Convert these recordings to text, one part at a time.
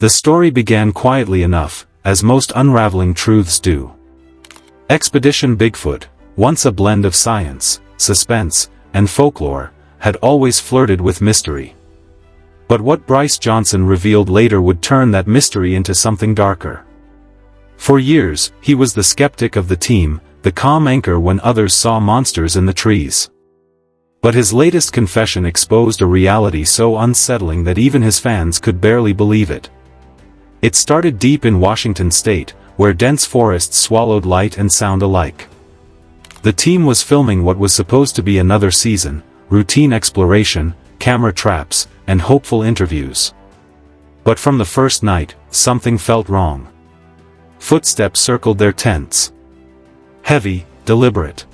The story began quietly enough, as most unraveling truths do. Expedition Bigfoot, once a blend of science, suspense, and folklore, had always flirted with mystery. But what Bryce Johnson revealed later would turn that mystery into something darker. For years, he was the skeptic of the team, the calm anchor when others saw monsters in the trees. But his latest confession exposed a reality so unsettling that even his fans could barely believe it. It started deep in Washington state, where dense forests swallowed light and sound alike. The team was filming what was supposed to be another season, routine exploration, camera traps, and hopeful interviews. But from the first night, something felt wrong. Footsteps circled their tents. Heavy, deliberate.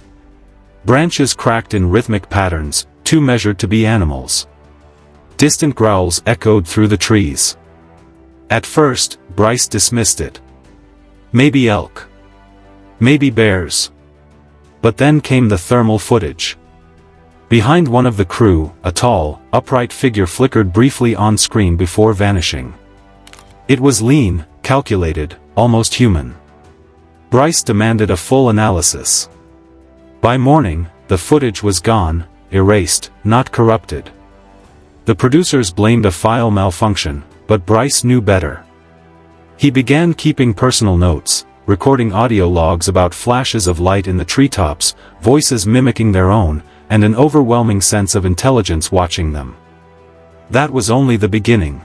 Branches cracked in rhythmic patterns, too measured to be animals. Distant growls echoed through the trees. At first, Bryce dismissed it. Maybe elk. Maybe bears. But then came the thermal footage. Behind one of the crew, a tall, upright figure flickered briefly on screen before vanishing. It was lean, calculated, almost human. Bryce demanded a full analysis. By morning, the footage was gone, erased, not corrupted. The producers blamed a file malfunction, but Bryce knew better. He began keeping personal notes, recording audio logs about flashes of light in the treetops, voices mimicking their own, and an overwhelming sense of intelligence watching them. That was only the beginning.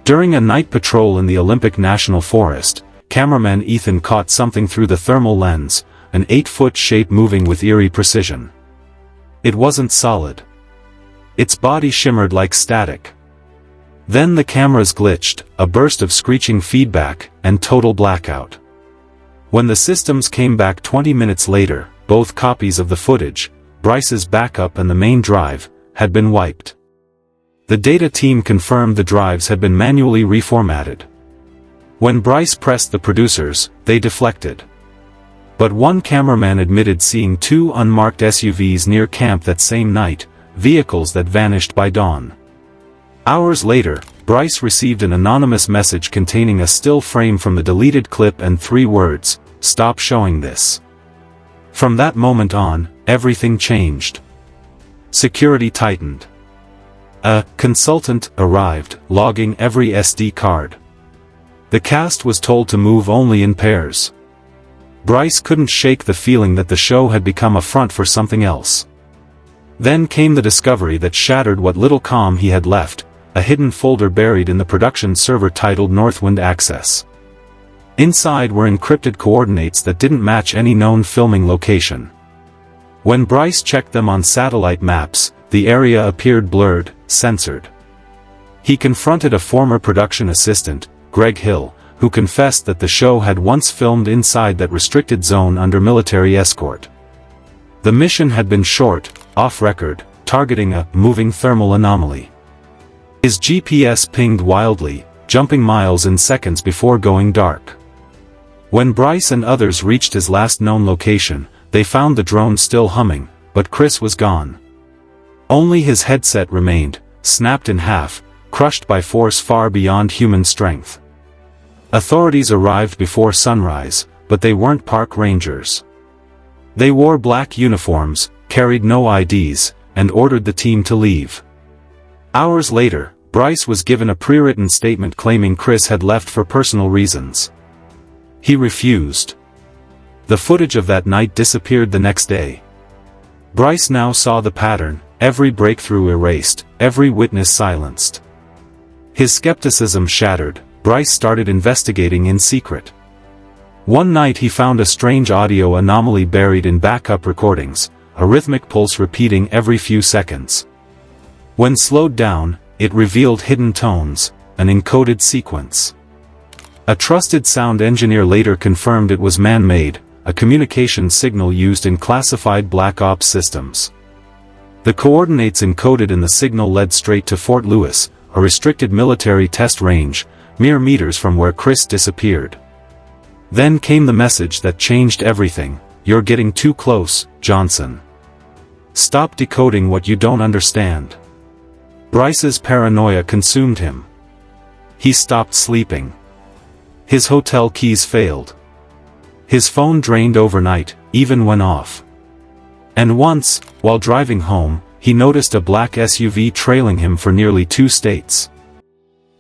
During a night patrol in the Olympic National Forest, cameraman Ethan caught something through the thermal lens, an 8-foot shape moving with eerie precision. It wasn't solid. Its body shimmered like static. Then the cameras glitched, a burst of screeching feedback, and total blackout. When the systems came back 20 minutes later, both copies of the footage, Bryce's backup and the main drive, had been wiped. The data team confirmed the drives had been manually reformatted. When Bryce pressed the producers, they deflected. But one cameraman admitted seeing 2 unmarked SUVs near camp that same night, vehicles that vanished by dawn. Hours later, Bryce received an anonymous message containing a still frame from the deleted clip and 3 words, "Stop showing this." From that moment on, everything changed. Security tightened. A consultant arrived, logging every SD card. The cast was told to move only in pairs. Bryce couldn't shake the feeling that the show had become a front for something else. Then came the discovery that shattered what little calm he had left, a hidden folder buried in the production server titled Northwind Access. Inside were encrypted coordinates that didn't match any known filming location. When Bryce checked them on satellite maps, the area appeared blurred, censored. He confronted a former production assistant, Greg Hill, who confessed that the show had once filmed inside that restricted zone under military escort. The mission had been short, off-record, targeting a moving thermal anomaly. His GPS pinged wildly, jumping miles in seconds before going dark. When Bryce and others reached his last known location, they found the drone still humming, but Chris was gone. Only his headset remained, snapped in half, crushed by force far beyond human strength. Authorities arrived before sunrise, but they weren't park rangers. They wore black uniforms, carried no IDs, and ordered the team to leave. Hours later, Bryce was given a pre-written statement claiming Chris had left for personal reasons. He refused. The footage of that night disappeared the next day. Bryce now saw the pattern, every breakthrough erased, every witness silenced. His skepticism shattered, Bryce started investigating in secret. One night he found a strange audio anomaly buried in backup recordings, a rhythmic pulse repeating every few seconds. When slowed down, it revealed hidden tones, an encoded sequence. A trusted sound engineer later confirmed it was man-made, a communication signal used in classified Black Ops systems. The coordinates encoded in the signal led straight to Fort Lewis, a restricted military test range, mere meters from where Chris disappeared. Then came the message that changed everything: "You're getting too close, Johnson. Stop decoding what you don't understand." Bryce's paranoia consumed him. he stopped sleeping. His hotel keys failed. His phone drained overnight, even when off. And once, while driving home, he noticed a black SUV trailing him for nearly 2 states.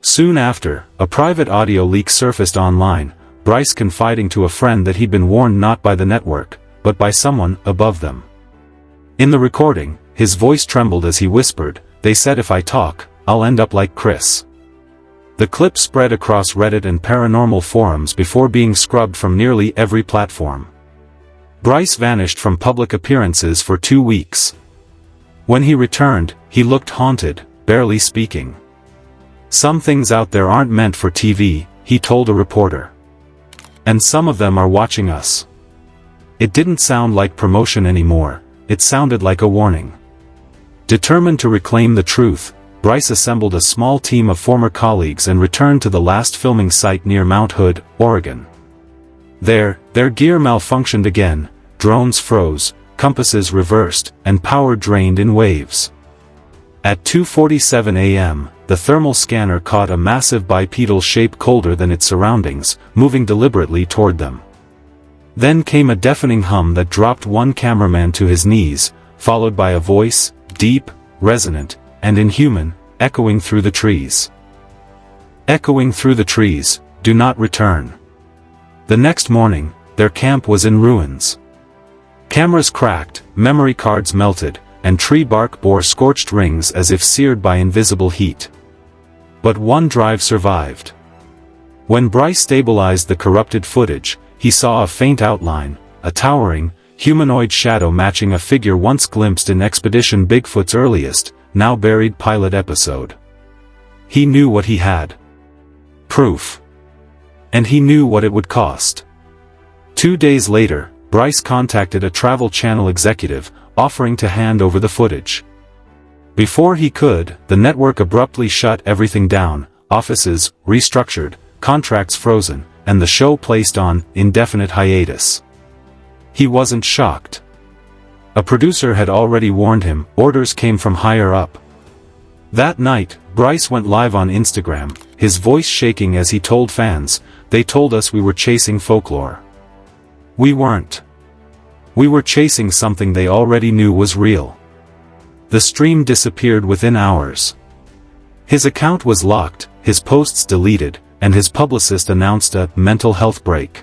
Soon after, a private audio leak surfaced online, Bryce confiding to a friend that he'd been warned not by the network, but by someone above them. In the recording, his voice trembled as he whispered, "They said if I talk, I'll end up like Chris." The clip spread across Reddit and paranormal forums before being scrubbed from nearly every platform. Bryce vanished from public appearances for 2 weeks. When he returned, he looked haunted, barely speaking. "Some things out there aren't meant for TV," he told a reporter. "And some of them are watching us." It didn't sound like promotion anymore, it sounded like a warning. Determined to reclaim the truth, Bryce assembled a small team of former colleagues and returned to the last filming site near Mount Hood, Oregon. There, their gear malfunctioned again, drones froze, compasses reversed, and power drained in waves. At 2:47 a.m., the thermal scanner caught a massive bipedal shape colder than its surroundings, moving deliberately toward them. Then came a deafening hum that dropped one cameraman to his knees, followed by a voice, deep, resonant, and inhuman, echoing through the trees. Echoing through the trees, "Do not return." The next morning, their camp was in ruins. Cameras cracked, memory cards melted, and tree bark bore scorched rings as if seared by invisible heat. But one drive survived. When Bryce stabilized the corrupted footage, he saw a faint outline, a towering, humanoid shadow matching a figure once glimpsed in Expedition Bigfoot's earliest, now buried pilot episode. He knew what he had. Proof. And he knew what it would cost. 2 days later, Bryce contacted a Travel Channel executive, offering to hand over the footage. Before he could, the network abruptly shut everything down, offices restructured, contracts frozen, and the show placed on indefinite hiatus. He wasn't shocked. A producer had already warned him, orders came from higher up. That night, Bryce went live on Instagram, his voice shaking as he told fans, "They told us we were chasing folklore. We weren't. We were chasing something they already knew was real." The stream disappeared within hours. His account was locked, his posts deleted, and his publicist announced a mental health break.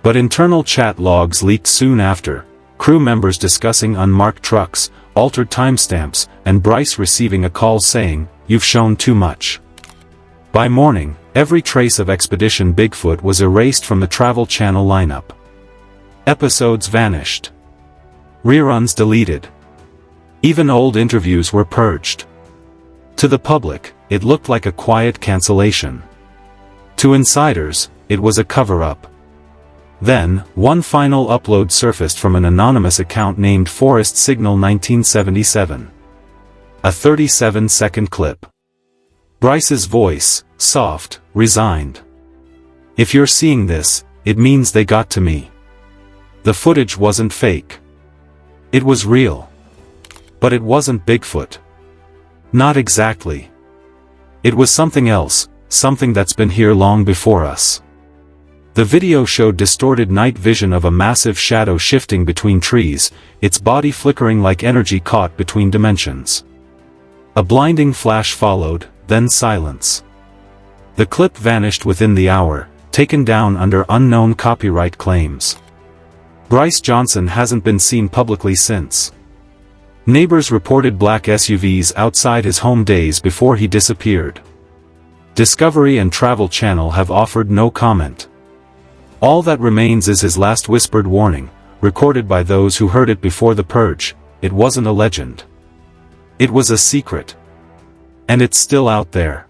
But internal chat logs leaked soon after, crew members discussing unmarked trucks, altered timestamps, and Bryce receiving a call saying, "You've shown too much." By morning, every trace of Expedition Bigfoot was erased from the Travel Channel lineup. Episodes vanished. Reruns deleted. Even old interviews were purged. To the public, it looked like a quiet cancellation. To insiders, it was a cover-up. Then, one final upload surfaced from an anonymous account named Forest Signal 1977. A 37-second clip. Bryce's voice, soft, resigned. "If you're seeing this, it means they got to me." The footage wasn't fake. It was real. But it wasn't Bigfoot. Not exactly. It was something else, something that's been here long before us. The video showed distorted night vision of a massive shadow shifting between trees, its body flickering like energy caught between dimensions. A blinding flash followed, then silence. The clip vanished within the hour, taken down under unknown copyright claims. Bryce Johnson hasn't been seen publicly since. Neighbors reported black SUVs outside his home days before he disappeared. Discovery and Travel Channel have offered no comment. All that remains is his last whispered warning, recorded by those who heard it before the purge. It wasn't a legend. It was a secret. And it's still out there.